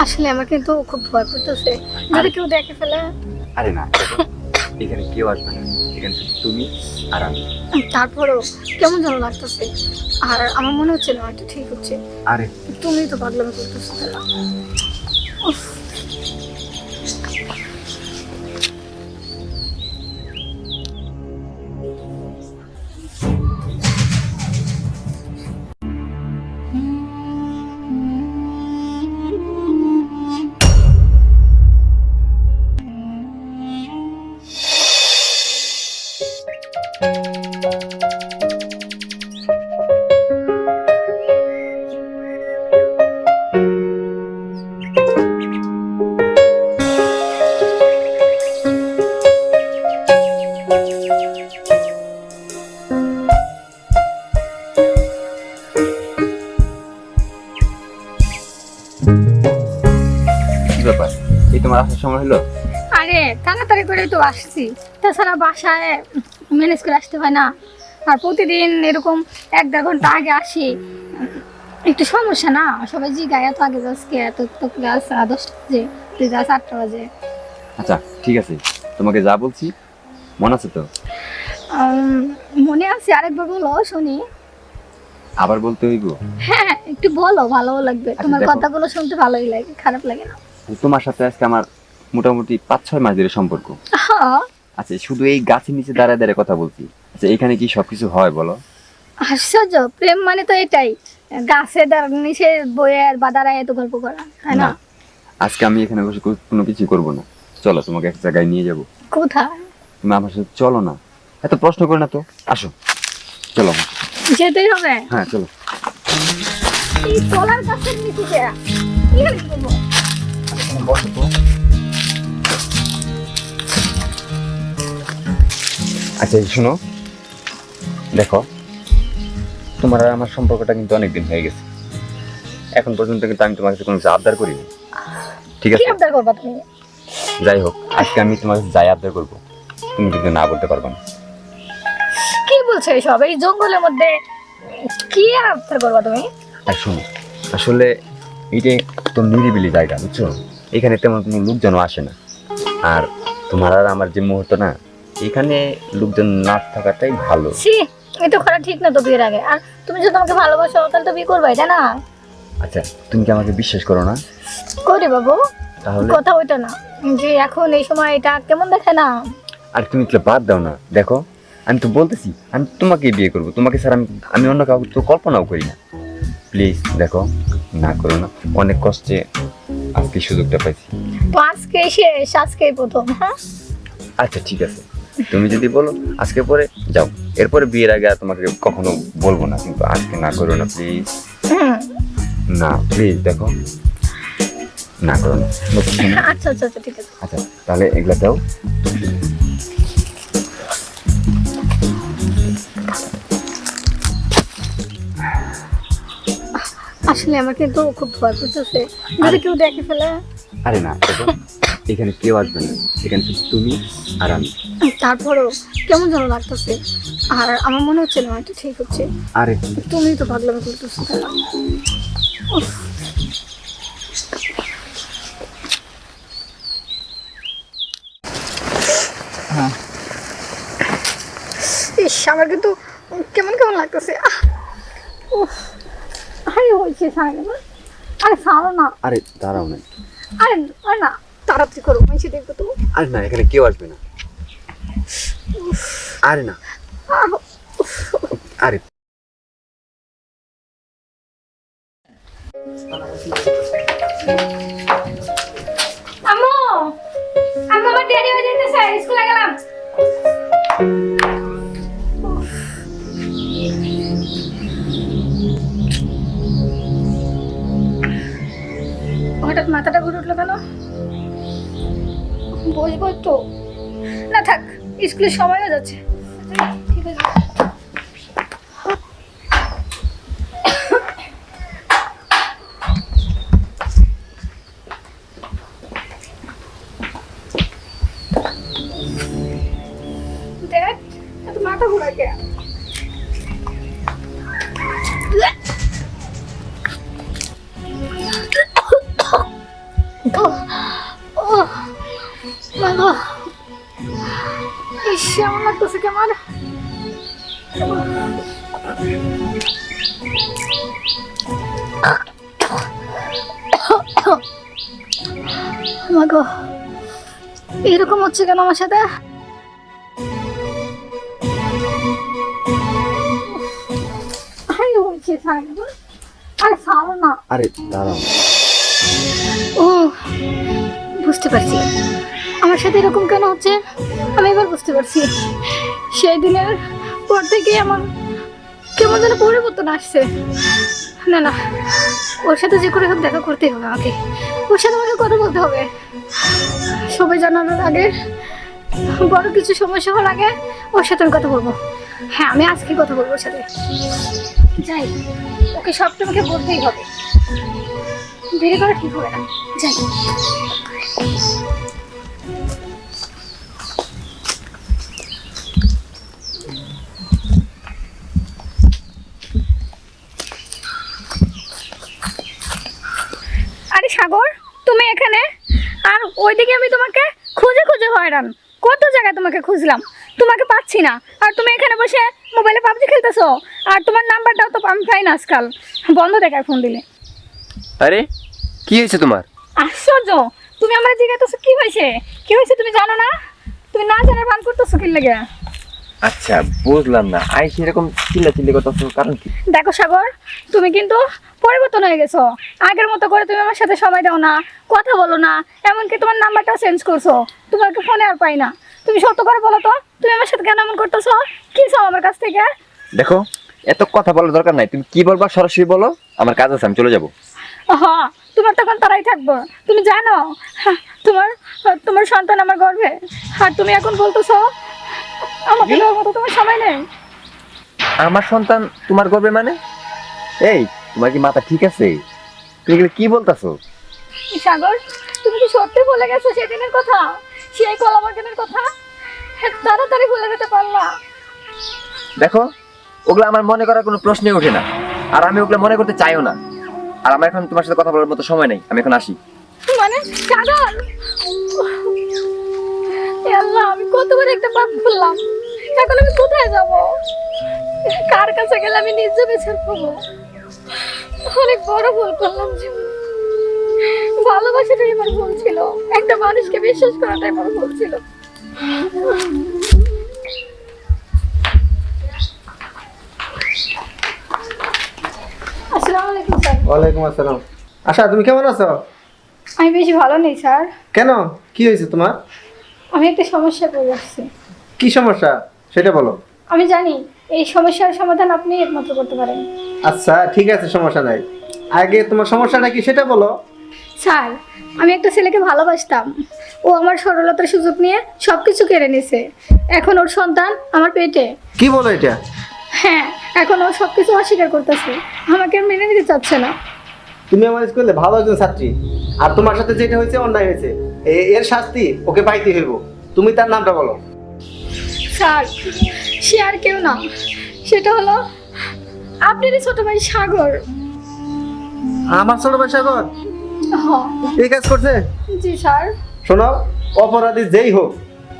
আসলে আমার কিন্তু খুব ভয় করতেছে, যদি কেউ দেখে ফেলে। আরে না, এখানে কেউ আসবে না, এখানে শুধু তুমি আর আমি। তারপরেও কেমন যেন লাগতেছে, আর আমার মনে হচ্ছে না এটা ঠিক হচ্ছে। আরে তুমি তো পাগলামি করতেছো তারা। উফ, কি ব্যাপার, এই তোমার আসার সময় হলো? আরে তাড়াতাড়ি করে তো আসছি, তাছাড়া বাসায় ম্যানেজ করে আসতে হয় না। আর প্রতিদিন এরকম 1-1.5 ঘন্টা আগে আসি, একটু সমস্যা না। সবাই জিগায় এত আগে যাস কে, এত তো ক্লাস 10টা বাজে, তুই যাস 8টা বাজে। আচ্ছা ঠিক আছে, তোমাকে যা বলছি মনে আছে তো? উম, মনে আছে, আরেকবার বলো শুনি। আবার বলতে হইব? হ্যাঁ একটু বলো, ভালো লাগবে। আচ্ছা, তোমার দেখো। কথাগুলো শুনতে ভালোই লাগে, খারাপ লাগে না। তোমার সাথে আজকে আমার মোটামুটি 5-6 মাস ধরে সম্পর্ক। হ্যাঁ, আচ্ছা, শুধু এই গাছের নিচে দাঁড়ায় দাঁড়ায় কথা বলছি। আচ্ছা, এখানে কি সবকিছু হয় বলো? আশ্চর্য, প্রেম মানে তো এটাই, গাছে নিচে বয়ে বা দাঁড়ায় এত গল্প করা, তাই না? না, আজকে আমি এখানে বসে কোনো কিছু করবো না। চলো, তোমাকে এক জায়গায় নিয়ে যাবো। কোথায়? তুমি আমার সাথে চলো না, এত প্রশ্ন করে না তো, আসো চলো আমার সাথে। যেতেই হবে? হ্যাঁ চলো। এই কলার গাছের নিচে কি হলো কি বলবো? বসো তো। আচ্ছা এই শোনো, দেখো, তোমার আর আমার সম্পর্কটা কিন্তু অনেকদিন হয়ে গেছে। এখন পর্যন্ত কিন্তু আমি তোমার কাছে কোনো কিছু আবদার করিনি, ঠিক কি আছে? আবদার করবা তুমি? যাই হোক, আজকে আমি তোমার কাছে যাই আবদার করবো, তুমি কিন্তু না বলতে পারবে না। কি বলছো এসব? এই জঙ্গলের মধ্যে কি আবদার করবা তুমি? আর শোনো, আসলে এইটা তো নিরিবিলি জায়গা, বুঝছো? এখানে তেমন কোনো লোকজন আসে না। আর তোমার আর আমার যে মুহূর্ত না, এখানে লোকজন না থাকাটাই ভালো। ছি, এই তো করা ঠিক না তো বিয়ের আগে। আর তুমি যদি আমাকে ভালোবাসো তাহলে তো বিয়ে করবাই, তাই না? আচ্ছা, তুমি কি আমাকে বিশ্বাস করো না? করি বাবু। তাহলে কথা ওইটা না, যে এখন এই সময় এটা কেমন দেখে না। আর তুমি তো বাদ দাও না, দেখো আমি তো বলতেছি আমি তোমাকেই বিয়ে করবো, তোমাকে স্যার আমি আমি অন্য কাউকে তো কল্পনাও করি না। প্লিজ দেখো, না করো না, অনেক কষ্টে আজকে সুযোগটা পাইছি। তো আজকে শেষ, আজকেই প্রথম। হ্যাঁ আচ্ছা ঠিক আছে, তুমি যদি বলো আজকে পরে যাও, এরপরে বিয়ের আগে আর তোমাকে কখনো বলবো না, কিন্তু আজকে না করো না প্লিজ। হুম। না প্লিজ দেখো, না করো না, বলছি না? আচ্ছা আচ্ছা আচ্ছা ঠিক আছে। আচ্ছা তাহলে এগুলা দাও। আসলে আমার কিন্তু খুব ভয় করতেছে, যদি কেউ দেখে ফেলে। আরে না, দেখো, এখানে কেউ আসবে না, এখানে শুধু তুমি আর আমি। তারপরেও কেমন যেন লাগতেছে, আর আমার মনে হচ্ছে না এটা ঠিক হচ্ছে। আরে তুমি তো পাগলামি করতেছো তারা। উফ, ইস, আমার কিন্তু কেমন কেমন লাগতেছে। উফ, আরে হয়েছে সারা না। আরে সারো না। আরে দাঁড়াও না। আরে আরে না, তাড়াতাড়ি করো, মাইসে দেখবো তো। আরে না, এখানে কেউ আসবে না। আরে না, আহ, আরে আম্মু, আম্মু আমার দেরি হয়ে যাইতেছে, স্কুলে গেলাম। হঠাৎ মাথাটা ঘুরে উঠলো কেন? বসবো একটু? না থাক, স্কুলের সময় হয়ে যাচ্ছে। ঠিক আছে। দেখ, এত মাথা ঘোরা কে? বাবা, ইস, এমন লাগতেছে কেমন। মাগো, এরকম হচ্ছে কেন আমার সাথে? আরে ছাড়ো না। আরে দাঁড়াও। ও, বুঝতে পারছি আমার সাথে এরকম কেন হচ্ছে। আমি এবার বুঝতে পারছি, সেই দিনের পর থেকে আমার কেমন যেন পরিবর্তন আসছে। না না, ওর সাথে যে করে হোক দেখা করতেই হবে আমাকে। ওর সাথে আমাকে কথা বলতে হবে। সবাই জানানোর আগে, বড় কিছু সমস্যা হওয়ার আগে ওর সাথে আমি কথা বলবো। হ্যাঁ, আমি আজকে কথা বলবো ওর সাথে। যাই, ওকে সবটা আমাকে বলতেই হবে। দেরি করা ঠিক হবে না। যাই। আরে সাগর, তুমি এখানে? আর ওইদিকে আমি তোমাকে খুঁজে খুঁজে হয়রান। কত জায়গায় তোমাকে খুঁজলাম, তোমাকে পাচ্ছি না। আর তুমি এখানে বসে মোবাইলে পাবজি খেলতেছো। আর তোমার নাম্বারটাও তো আমি পাই না আজকাল। বন্ধ দেখায় ফোন দিলে। আরে কি হয়েছে তোমার? আশ্চর্য, তুমি আমার জিজ্ঞাসা কি হয়েছে? কি হয়েছে তুমি জানো না? তুমি না জানার ভান করতেছো কি লাগে? আচ্ছা, বুঝলাম না। আইসি এরকম চিল্লাচিল্লি করতেছো কারণ কি? দেখো সাগর, তুমি কিন্তু পরিবর্তন হয়ে গেছো। আগের মতো করে তুমি আমার সাথে সময় দাও না, কথা বলো না। এমনকি তোমার নাম্বারটাও চেঞ্জ করছো। তোমাকে ফোনে আর পাই না। তুমি সত্য করে বলো তো, তুমি আমার সাথে কেন এমন করতেছো? কি চাও আমার কাছ থেকে? দেখো, এত কথা বলার দরকার নাই। তুমি কি বলবা সরাসরি বলো। আমার কাজ আছে, আমি চলে যাবো। হ্যাঁ, তোমার তখন তারাই থাকবো। তুমি জানো তোমার তোমার সন্তান আমার গর্ভে। আর তুমি এখন বলতেছো আমাকে দেওয়ার মতো তোমার সময় নেই। আমার সন্তান তোমার গর্বে মানে? এই, তোমার কি মাথা ঠিক আছে? তুমি এগুলো কি বলতাছো? সাগর, তুমি কি সত্যি ভুলে গেছো সেদিনের কথা? সেই কলাবাগানের কথা তাড়াতাড়ি ভুলে যেতে পারলা? দেখো, ওগুলো আমার মনে করার কোনো প্রশ্নই ওঠে না। আর আমি ওগুলো মনে করতে চাইও না। আর আমার এখন তোমার সাথে কথা বলার মতো সময় নেই। আমি এখন আসি। মানে সাগর, এ আল্লাহ, আমি কতবার একটা পাপ করলাম। এখন আমি কোথায় যাব? কার কাছে গেলে আমি নিজে বেছে পাবো? অনেক বড় ভুল করলাম জীবনে। ভালোবাসাটাই আমার ভুল ছিল। একটা মানুষকে বিশ্বাস করাটাই আমার ভুল ছিল। আসসালামু আলাইকুম স্যার। ওয়ালাইকুম আসসালাম। আশা, তুমি কেমন আছো? আমি বেশি ভালো নেই স্যার। কেন, কি হয়েছে তোমার? আমি একটা সমস্যায় পড়ে আসছি। কি সমস্যা সেটা বলো। আমি জানি এই সমস্যার সমাধান আপনি একমাত্র করতে পারেন। আচ্ছা, ঠিক আছে, সমস্যা নাই। আগে তোমার সমস্যাটা কি সেটা বলো। স্যার, আমি একটা ছেলেকে ভালোবাসতাম। ও আমার সরলতার সুযোগ নিয়ে সব কিছু কেড়ে নিছে। এখন ওর সন্তান আমার পেটে। কি বলো এটা? হ্যাঁ, এখন ও সব কিছু অস্বীকার করতেছে। আমাকে আর মেনে নিতে চাচ্ছে না। তুমি আমার স্কুলে ভালো একজন ছাত্রী, আর তোমার সাথে যেটা হয়েছে অন্যায় হয়েছে। এর শাস্তি ওকে পাইতে হইব। তুমি তার নামটা বলো। স্যার, সে আর কেউ না, সেটা হলো আপনারই ছোট ভাই সাগর। আমার ছোট ভাই সাগর হ্যাঁ। এই কাজ করছে? জি স্যার। শোনো, অপরাধী যেই হোক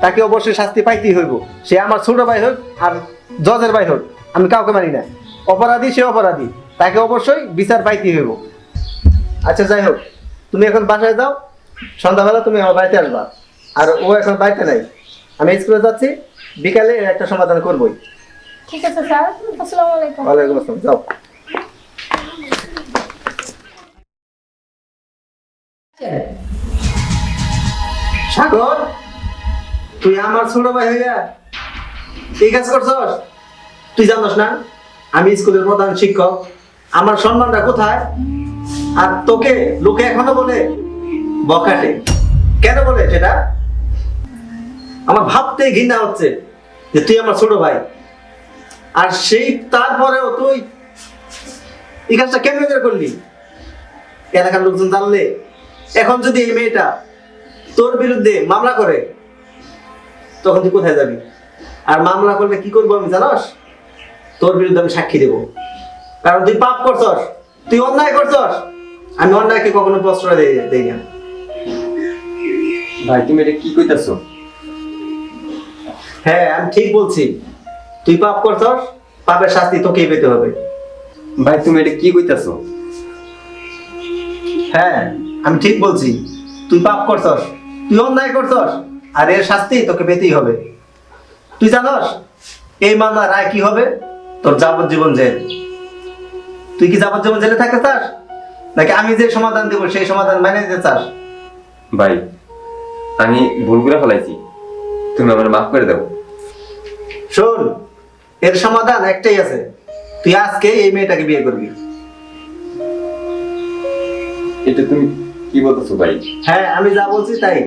তাকে অবশ্যই শাস্তি পাইতেই হইব। সে আমার ছোট ভাই হোক আর জজের ভাই হোক, আমি কাউকে মানি না। অপরাধী সে অপরাধী, তাকে অবশ্যই বিচার পাইতেই হইব। আচ্ছা, যাই হোক, তুমি এখন বাসায় যাও। সন্ধ্যাবেলা তুমি আমার বাড়িতে আসবা। আর ও এখন বাড়িতে নাই, আমি স্কুলে যাচ্ছি। বিকালে এর একটা সমাধান করবোই। ঠিক আছে স্যার। আসসালামু আলাইকুম। ওয়ালাইকুম আসসালাম, যাও। সাগর, তুই আমার ছোট ভাই হইয়া এই কাজ করছস? তুই জানোস না আমি স্কুলের প্রধান শিক্ষক? আমার সম্মানটা কোথায়? আর তোকে লোকে এখনো বলে বকাটে। কেন বলে সেটা? আমার ভাবতে ঘৃণা হচ্ছে যে তুই আমার ছোট ভাই, আর সেই তারপরেও তুই এই কাজটা কেমন করে করলি? এলাকার লোকজন জানলে, এখন যদি এই মেয়েটা তোর বিরুদ্ধে মামলা করে, তখন তুই কোথায় যাবি? আর মামলা করলে কি করবো আমি জানাস? তোর বিরুদ্ধে আমি সাক্ষী দেব। কারণ তুই পাপ করছস, তুই অন্যায় করছস। আমি অন্যায়কে কখনো প্রশ্রয় দেই না। ভাই তুমি এটা কি কইতাছো? হ্যাঁ আমি ঠিক বলছি, তুই পাপ করছস, পাপের শাস্তি তোকেই পেতে হবে। ভাই তুমি এটা কি কইতাছো? হ্যাঁ আমি ঠিক বলছি, তুই পাপ করছস, তুই অন্যায় করছস, আর এর শাস্তি তোকে পেতেই হবে। তুই জানস এই মামলার রায় কি হবে? তোর যাবজ্জীবন জেল। তুই কি যাবজ্জীবন জেলে থাকতে চাস, নাকি আমি যে সমাধান দেবো সেই সমাধান মেনে নিতে চাস? ভাই আমি ভুল করে ফেলাইছি, তুমি আমার মাফ করে দাও। শোন, এর সমাধান একটাই আছে, তুই আজকে এই মেয়েটাকে বিয়ে করবি। এটা তুমি কি বলতেছো ভাই? হ্যাঁ আমি যা বলছি তাই।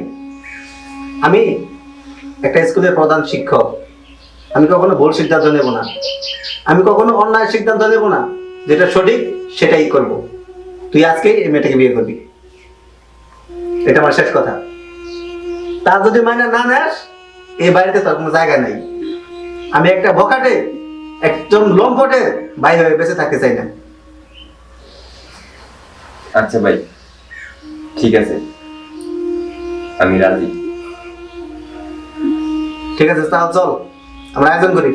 আমি একটা স্কুলের প্রধান শিক্ষক, আমি কখনো ভুল সিদ্ধান্ত নেব না, আমি কখনো অন্যায় সিদ্ধান্ত নেব না, যেটা সঠিক সেটাই করব। তুই আজকে এই মেয়েটাকে বিয়ে করবি, এটা আমার শেষ কথা। তা যদি মাইনা না নেস, এই বাড়িতে তোর কোনো জায়গা নাই। আমি একটা বখাটে, একজন লম্পটের ভাই হয়ে বেঁচে থাকতে চাই না। আচ্ছা ভাই ঠিক আছে, আমি রাজি। ঠিক আছে, তাহলে চল আমরা আয়োজন করি।